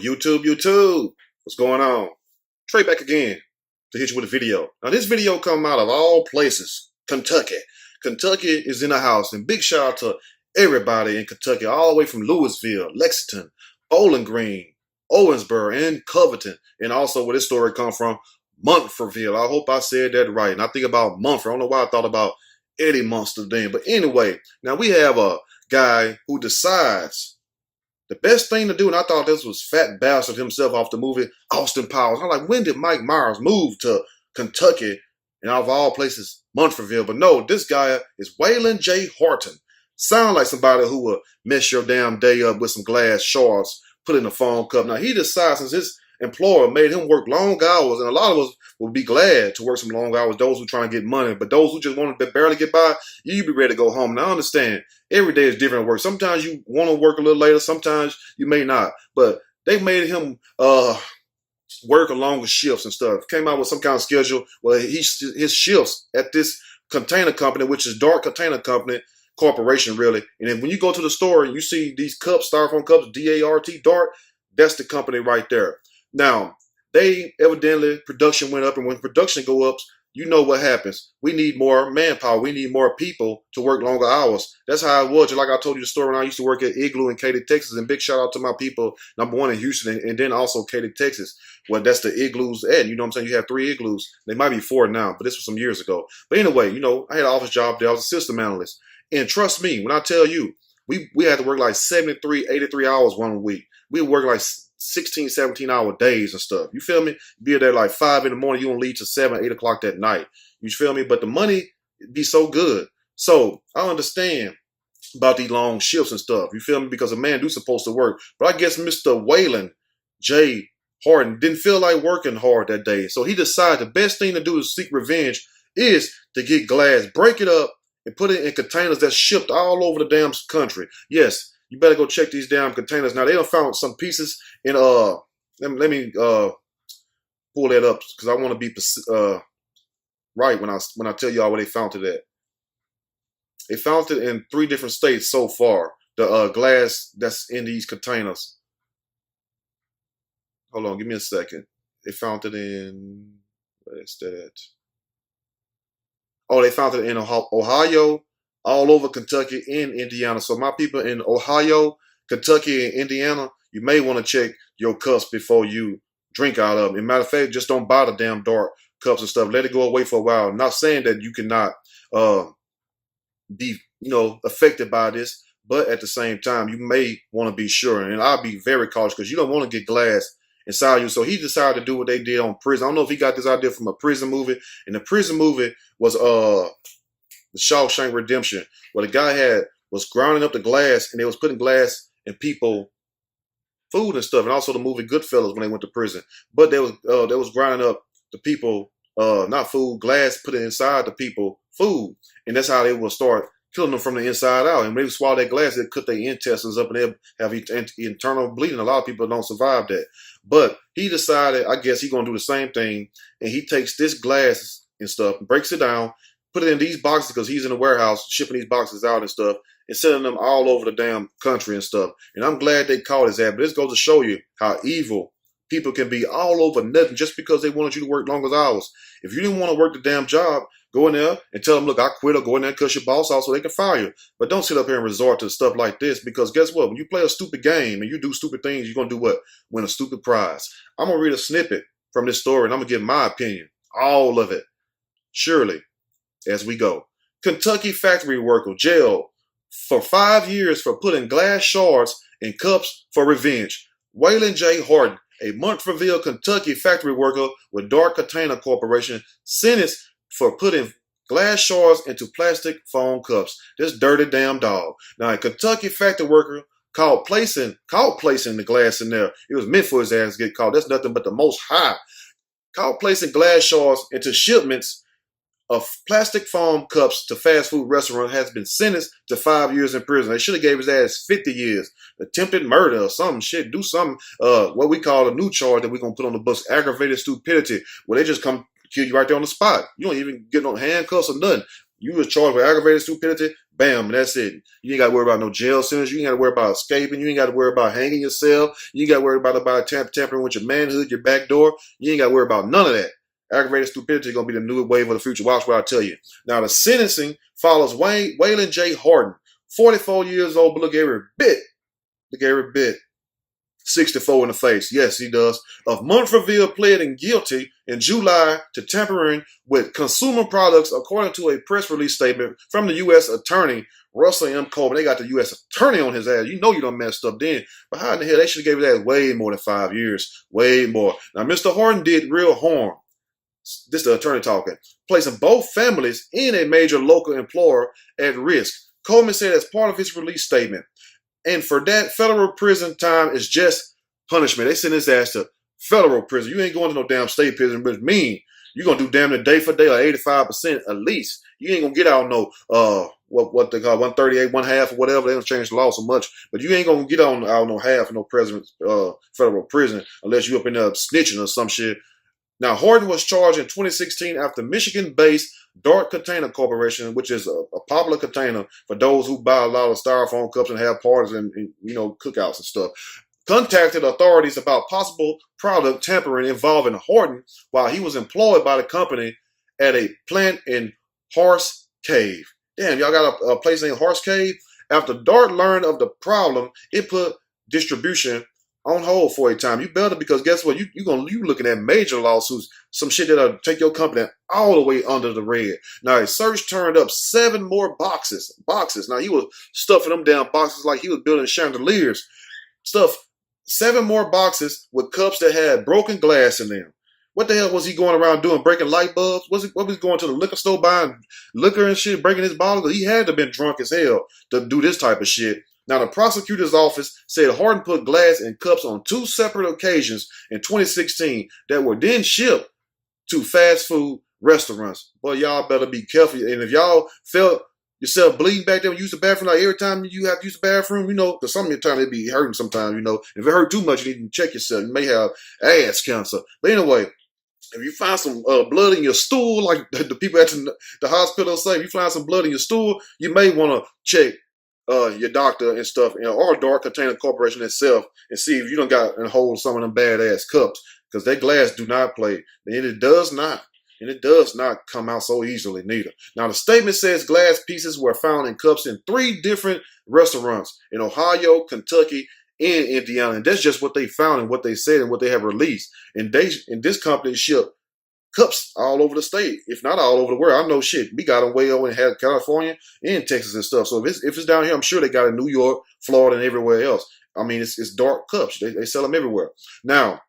Yo, YouTube, what's going on? Trey back again to hit you with a video. Now, this video come out of all places, Kentucky. Kentucky is in the house, and big shout out to everybody in Kentucky, all the way from Louisville, Lexington, Bowling Green, Owensboro, and Covington, and also where this story come from, Montferville. I hope I said that right. And I think about Montfort. I don't know why I thought about Eddie Munster then. But anyway, now we have a guy who decides the best thing to do, and I thought this was Fat Bastard himself off the movie Austin Powers. I'm like, when did Mike Myers move to Kentucky and out of all places, Montferville? But no, this guy is Waylon J. Horton. Sound like somebody who will mess your damn day up with some glass shards put in a foam cup. Now, he decides, since his employer made him work long hours, and a lot of us would be glad to work some long hours, those who trying to get money, but those who just want to barely get by, you be ready to go home. Now, I understand, every day is different at work. Sometimes you want to work a little later, sometimes you may not, but they made him work longer shifts and stuff. Came out with some kind of schedule. Well, his shifts at this container company, which is Dark Container Company, corporation really. And then when you go to the store and you see these cups, styrofoam cups, D-A-R-T, Dark, that's the company right there. Now, they evidently, production went up, and when production go up, you know what happens. We need more manpower. We need more people to work longer hours. That's how it was. Just like I told you the story when I used to work at Igloo in Katy, Texas, and big shout out to my people, number one in Houston, and then also Katy, Texas. Well, that's the Igloos, and you know what I'm saying? You have 3 Igloos. They might be 4 now, but this was some years ago. But anyway, you know, I had an office job there. I was a system analyst. And trust me, when I tell you, we had to work like 73, 83 hours one week. We work like 16, 17-hour days and stuff. You feel me? Be there like 5 in the morning. You don't leave till 7, 8 o'clock that night. You feel me? But the money be so good. So I understand about these long shifts and stuff. You feel me? Because a man do supposed to work. But I guess Mr. Waylon J. Horton didn't feel like working hard that day. So he decided the best thing to do to seek revenge is to get glass, break it up, and put it in containers that's shipped all over the damn country. Yes. You better go check these damn containers. Now, they done found some pieces in, let me pull that up because I want to be right when I tell y'all where they found it at. They found it in 3 different states so far, the glass that's in these containers. Hold on, give me a second. They found it in, where's that? Oh, they found it in Ohio, all over Kentucky and Indiana. So my people in Ohio, Kentucky, and Indiana, you may want to check your cups before you drink out of them. As a matter of fact, just don't buy the damn Dark cups and stuff. Let it go away for a while. I'm not saying that you cannot be, affected by this, but at the same time, you may want to be sure. And I'll be very cautious because you don't want to get glass inside you. So he decided to do what they did on Prison. I don't know if he got this idea from a prison movie. And the prison movie was The Shawshank Redemption, where the guy was grinding up the glass, and they was putting glass in people food and stuff, and also the movie Goodfellas when they went to prison. But they was grinding up the people, not food, glass, put it inside the people food, and that's how they will start killing them from the inside out. And when they swallow that glass, they cut their intestines up, and they'll have internal bleeding. A lot of people don't survive that. But he decided, I guess he's gonna do the same thing, and he takes this glass and stuff, breaks it down, put it in these boxes because he's in the warehouse shipping these boxes out and stuff and sending them all over the damn country and stuff. And I'm glad they caught his ass. But this goes to show you how evil people can be all over nothing just because they wanted you to work longer hours. If you didn't want to work the damn job, go in there and tell them, look, I quit, or go in there and cuss your boss out so they can fire you. But don't sit up here and resort to stuff like this, because guess what? When you play a stupid game and you do stupid things, you're going to do what? Win a stupid prize. I'm going to read a snippet from this story, and I'm going to give my opinion. All of it. Surely. As we go. Kentucky factory worker jailed for 5 years for putting glass shards in cups for revenge. Waylon J. Horton, a Montferville, Kentucky factory worker with Dark Container Corporation, sentenced for putting glass shards into plastic foam cups. This dirty damn dog. Now, a Kentucky factory worker caught placing the glass in there. It was meant for his ass to get caught. That's nothing but the Most High. Caught placing glass shards into shipments of plastic foam cups to fast food restaurant, has been sentenced to 5 years in prison. They should have gave his ass 50 years. Attempted murder or some shit. Do something, what we call a new charge that we're going to put on the books, aggravated stupidity, where they just come kill you right there on the spot. You don't even get no handcuffs or nothing. You was charged with aggravated stupidity, bam, and that's it. You ain't got to worry about no jail sentence. You ain't got to worry about escaping. You ain't got to worry about hanging yourself. You ain't got to worry about tampering with your manhood, your back door. You ain't got to worry about none of that. Aggravated stupidity is going to be the new wave of the future. Watch what I tell you. Now, the sentencing follows Waylon J. Harden, 44 years old, but look every bit. Look every bit. 64 in the face. Yes, he does. Of Monfreville pleading guilty in July to tampering with consumer products, according to a press release statement from the U.S. Attorney, Russell M. Colvin. They got the U.S. Attorney on his ass. You know you done messed up then. But how in the hell? They should have gave his ass way more than 5 years. Way more. Now, Mr. Harden did real harm. This is the attorney talking. Placing both families in a major local employer at risk. Coleman said as part of his release statement. And for that, federal prison time is just punishment. They send his ass to federal prison. You ain't going to no damn state prison, but mean. You're going to do damn near day for day, like 85% at least. You ain't going to get out no, what they call 138, one half or whatever. They don't change the law so much. But you ain't going to get out no half of no federal prison unless you up in there snitching or some shit. Now, Harden was charged in 2016 after Michigan-based Dart Container Corporation, which is a popular container for those who buy a lot of styrofoam cups and have parties and cookouts and stuff, contacted authorities about possible product tampering involving Harden while he was employed by the company at a plant in Horse Cave. Damn, y'all got a place named Horse Cave? After Dart learned of the problem, it put distribution on hold for a time. You better, because guess what? You looking at major lawsuits, some shit that'll take your company all the way under the red. Now, a search turned up 7 more boxes. Now, he was stuffing them down boxes like he was building chandeliers. Stuff 7 more boxes with cups that had broken glass in them. What the hell was he going around doing? Breaking light bulbs? What was he going to the liquor store buying liquor and shit, breaking his bottles? He had to have been drunk as hell to do this type of shit. Now, the prosecutor's office said Harden put glass in cups on 2 separate occasions in 2016 that were then shipped to fast food restaurants. Boy, y'all better be careful. And if y'all felt yourself bleeding back there when you use the bathroom, like every time you have to use the bathroom, because some of your time it be hurting sometimes, If it hurt too much, you need to check yourself. You may have ass cancer. But anyway, if you find some blood in your stool, like the people at the hospital say, if you find some blood in your stool, you may want to check your doctor and stuff, or Dart Container Corporation itself, and see if you don't got and hold some of them badass cups, because that glass do not play, and it does not come out so easily neither. Now, the statement says glass pieces were found in cups in 3 different restaurants in Ohio, Kentucky, and Indiana, and that's just what they found and what they said and what they have released. And this company shipped cups all over the state, if not all over the world. I know shit. We got them way over in California and Texas and stuff. So if it's down here, I'm sure they got it in New York, Florida, and everywhere else. I mean, it's dark cups. They sell them everywhere. Now,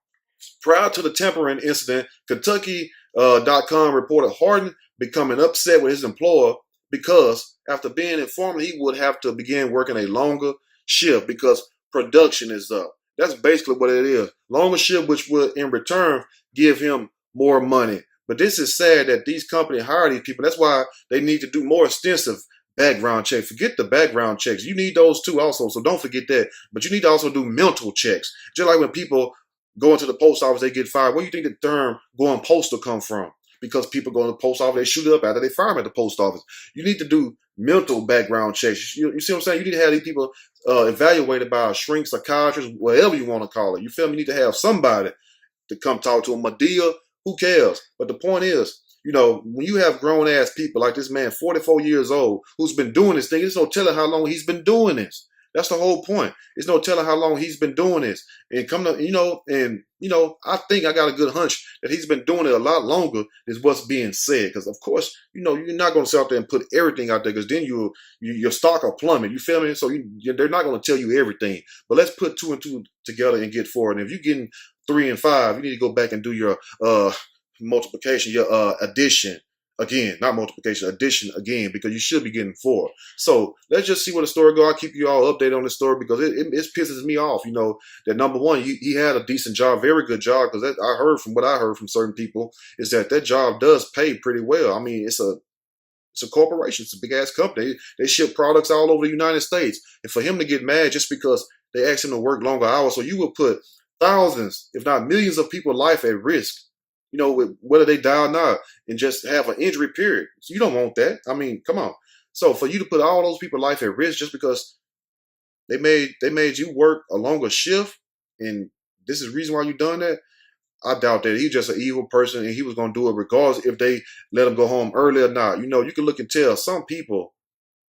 prior to the tampering incident, Kentucky.com reported Harden becoming upset with his employer because after being informed he would have to begin working a longer shift because production is up. That's basically what it is. Longer shift, which would in return give him more money. But this is sad that these companies hire these people. That's why they need to do more extensive background checks. Forget the background checks. You need those too also, so don't forget that. But you need to also do mental checks. Just like when people go into the post office, they get fired. Where do you think the term going postal come from? Because people go to the post office, they shoot up after they fire them at the post office. You need to do mental background checks. You see what I'm saying? You need to have these people evaluated by a shrink, psychiatrist, whatever you want to call it. You feel me? You need to have somebody to come talk to them. Medea, who cares? But the point is, when you have grown ass people like this man, 44 years old, who's been doing this thing, there's no telling how long he's been doing this. That's the whole point. There's no telling how long he's been doing this. And I think I got a good hunch that he's been doing it a lot longer than what's being said. Because of course, you're not going to sit out there and put everything out there, because then your stock will plummet. You feel me? So they're not going to tell you everything. But let's put 2 and 2 together and get 4. And if you're getting 3 and 5, you need to go back and do your multiplication, your addition again, not multiplication, addition again, because you should be getting 4. So let's just see where the story goes. I'll keep you all updated on the story because it pisses me off. That number one, he had a decent job, very good job, because I heard from certain people is that job does pay pretty well. I mean, it's a corporation, it's a big ass company. They ship products all over the United States, and for him to get mad just because they asked him to work longer hours, so you would put thousands, if not millions, of people's life at risk. whether they die or not, and just have an injury period. So you don't want that. I mean, come on. So for you to put all those people's life at risk just because they made you work a longer shift, and this is the reason why you done that, I doubt that. He's just an evil person, and he was gonna do it regardless if they let him go home early or not. You can look and tell some people.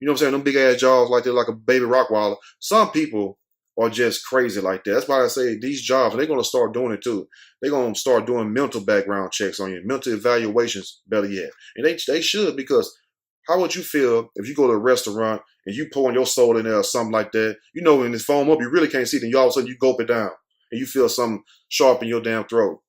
You know what I'm saying? Them big ass jaws like they're like a baby Rottweiler. Some people are just crazy like that. That's why I say these jobs, and they're gonna start doing it too. They're gonna start doing mental background checks on you, mental evaluations, better yet. And they should, because how would you feel if you go to a restaurant and you pouring your soda in there or something like that? When it's foam up, you really can't see it, and all of a sudden you gulp it down and you feel something sharp in your damn throat.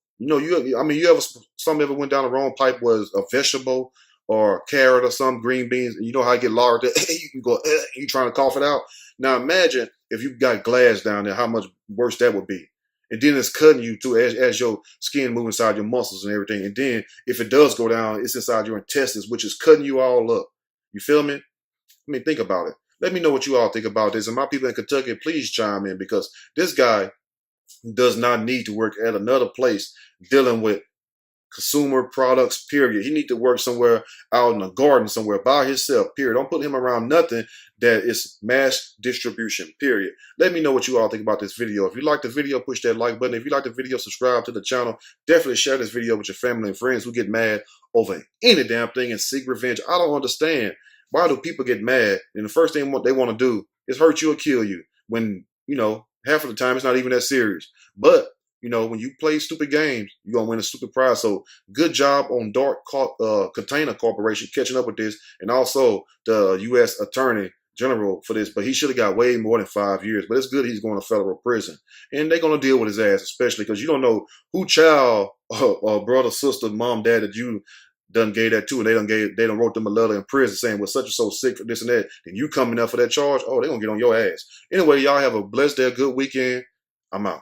Something ever went down the wrong pipe, was a vegetable or carrot or some green beans, and you know how I get large, you can go, you trying to cough it out. Now imagine if you got glass down there, how much worse that would be. And then it's cutting you too as your skin moves inside your muscles and everything. And then if it does go down, it's inside your intestines, which is cutting you all up. You feel me? I mean, think about it. Let me know what you all think about this. And my people in Kentucky, please chime in, because this guy does not need to work at another place dealing with consumer products, period. He need to work somewhere out in a garden somewhere by himself, period. Don't put him around nothing that is mass distribution, period. Let me know what you all think about this video. If you like the video, push that like button. If you like the video, subscribe to the channel. Definitely share this video with your family and friends who get mad over any damn thing and seek revenge. I don't understand. Why do people get mad and the first thing they want to do is hurt you or kill you, when, half of the time it's not even that serious. But when you play stupid games, you're going to win a stupid prize. So good job on Dark Container Corporation catching up with this, and also the U.S. Attorney General for this. But he should have got way more than 5 years. But it's good he's going to federal prison. And they're going to deal with his ass, especially because you don't know who child or brother, sister, mom, dad that you done gave that to, and they done wrote them a letter in prison saying, well, such and so sick for this and that, and you coming up for that charge, oh, they're going to get on your ass. Anyway, y'all have a blessed day, a good weekend. I'm out.